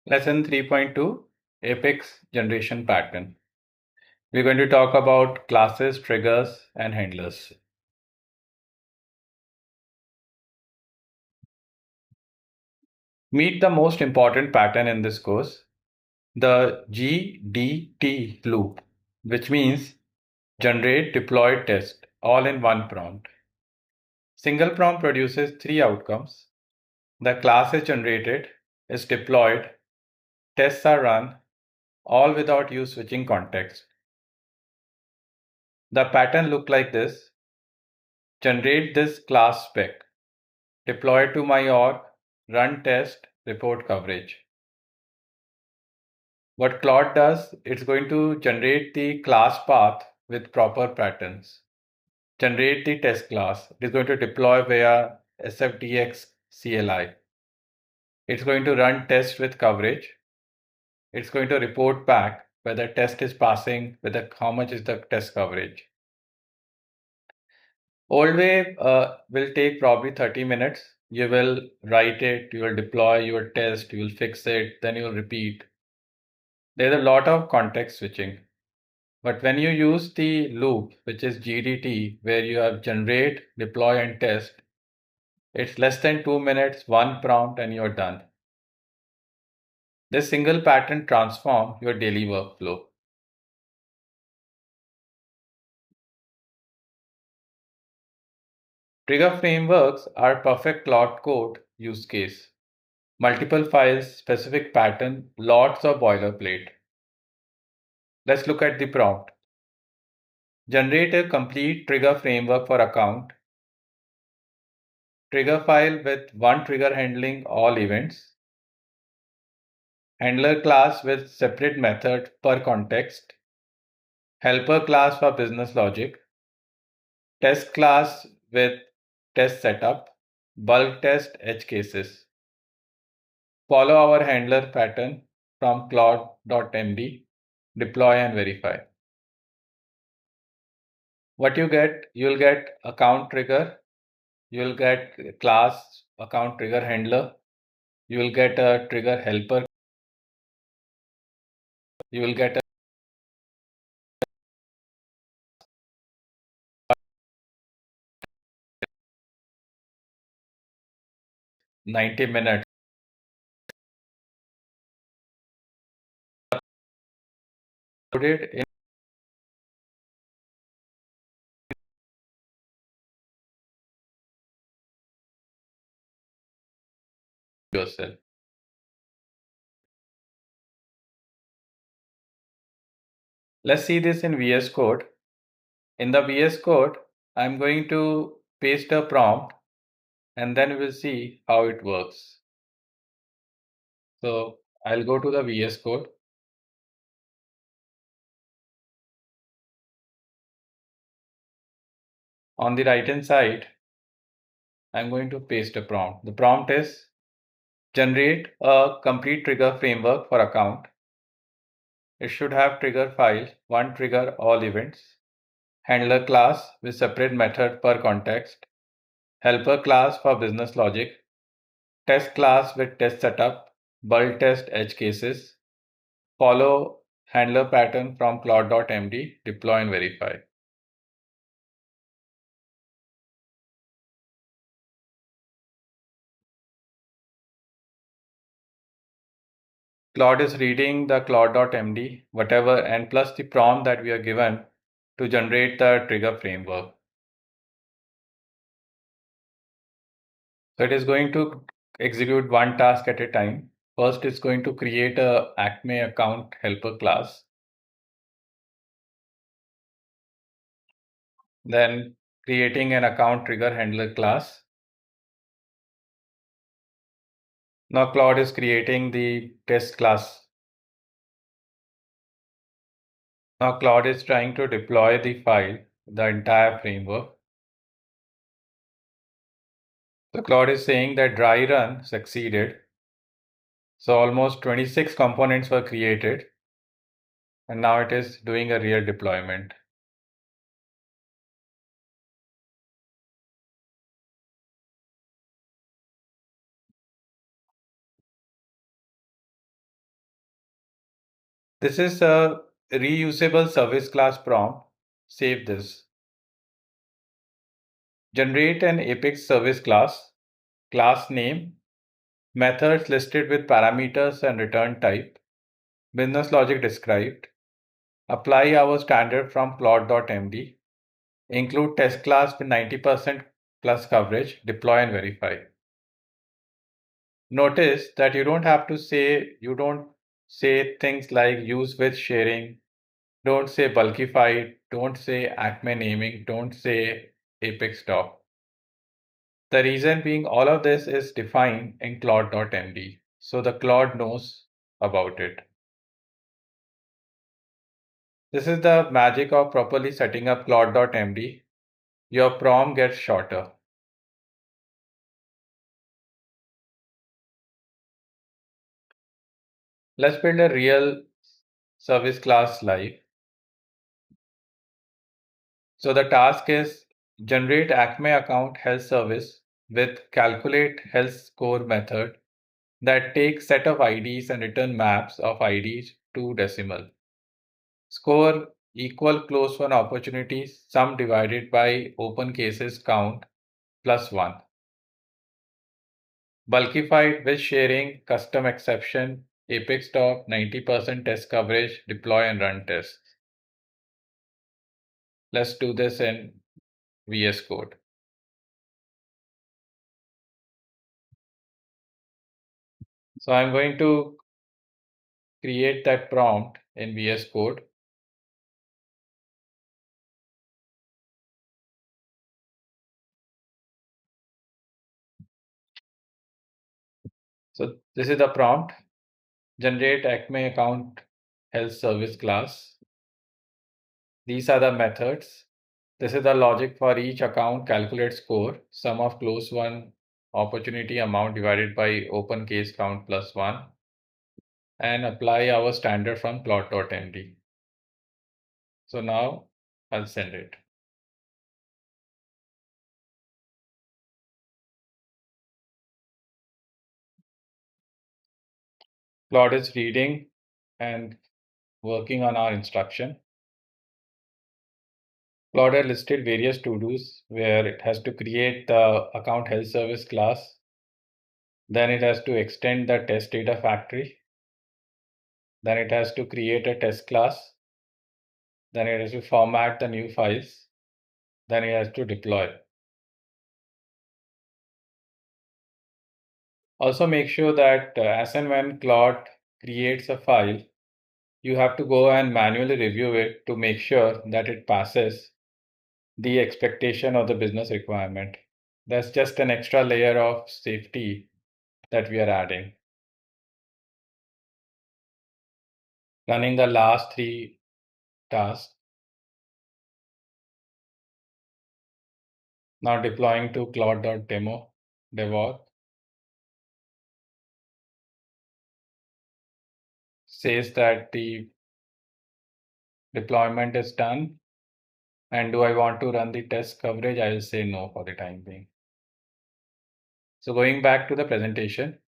Lesson 3.2 Apex Generation Pattern. We're going to talk about classes, triggers, and handlers. Meet the most important pattern in this course, the GDT loop, which means generate, deploy, test, all in one prompt. Single prompt produces three outcomes. The class is generated, is deployed, tests are run, all without you switching context. The pattern look like this. Generate this class spec. Deploy to my org, run test, report coverage. What Claude does, it's going to generate the class path with proper patterns. Generate the test class. It is going to deploy via SFDX CLI. It's going to run test with coverage. It's going to report back whether test is passing, whether how much is the test coverage. Old way will take probably 30 minutes. You will write it, you will deploy, you will test, you will fix it, then you will repeat. There's a lot of context switching. But when you use the loop, which is GDT, where you have generate, deploy, and test, it's less than 2 minutes, one prompt, and you're done. This single pattern transforms your daily workflow. Trigger frameworks are perfect Claude Code use case. Multiple files, specific pattern, lots of boilerplate. Let's look at the prompt. Generate a complete trigger framework for account. Trigger file with one trigger handling all events. Handler class with separate method per context. Helper class for business logic. Test class with test setup. Bulk test edge cases. Follow our handler pattern from claude.md. Deploy and verify. What you get, you'll get account trigger. You'll get class account trigger handler. You will get a trigger helper. You will get a 90 minutes included in yourself. Let's see this in VS Code. In the VS Code, I'm going to paste a prompt and then we'll see how it works. So I'll go to the VS Code. On the right hand side, I'm going to paste a prompt. The prompt is generate a complete trigger framework for account. It should have trigger file, one trigger all events, handler class with separate method per context, helper class for business logic, test class with test setup, bulk test edge cases, follow handler pattern from claude.md, deploy and verify. Claude is reading the claude.md, whatever, and plus the prompt that we are given to generate the trigger framework. So it is going to execute one task at a time. First, it's going to create a Acme account helper class. Then creating an account trigger handler class. Now Claude is creating the test class. Now Claude is trying to deploy the file, the entire framework. So Claude is saying that dry run succeeded. So almost 26 components were created. And now it is doing a real deployment. This is a reusable service class prompt. Save this. Generate an Apex service class, class name, methods listed with parameters and return type, business logic described, apply our standard from Claude.md, include test class with 90% plus coverage, deploy and verify. Notice that you don't say things like use with sharing, don't say bulkified, don't say Acme naming, don't say Apex stop. The reason being all of this is defined in Claude.md, so the Claude knows about it. This is the magic of properly setting up Claude.md. Your prompt gets shorter. Let's build a real service class live. So the task is generate Acme account health service with calculate health score method that takes set of IDs and return maps of IDs to decimal. Score equal close one opportunities sum divided by open cases count plus 1. Bulkified with sharing custom exception Apex stop 90% test coverage deploy and run tests. Let's do this in VS Code. So I'm going to create that prompt in VS Code. So this is the prompt. Generate Acme account health service class. These are the methods. This is the logic for each account. Calculate score, sum of close one opportunity amount divided by open case count plus 1, and apply our standard from Claude.md. So now I'll send it. Claude is reading and working on our instruction. Claude has listed various to-dos where it has to create the account health service class. Then it has to extend the test data factory. Then it has to create a test class. Then it has to format the new files. Then it has to deploy. Also make sure that as and when Claude creates a file, you have to go and manually review it to make sure that it passes the expectation of the business requirement. That's just an extra layer of safety that we are adding. Running the last 3 tasks. Now deploying to Claude.demo dev says that the deployment is done. And do I want to run the test coverage? I will say no for the time being. So going back to the presentation,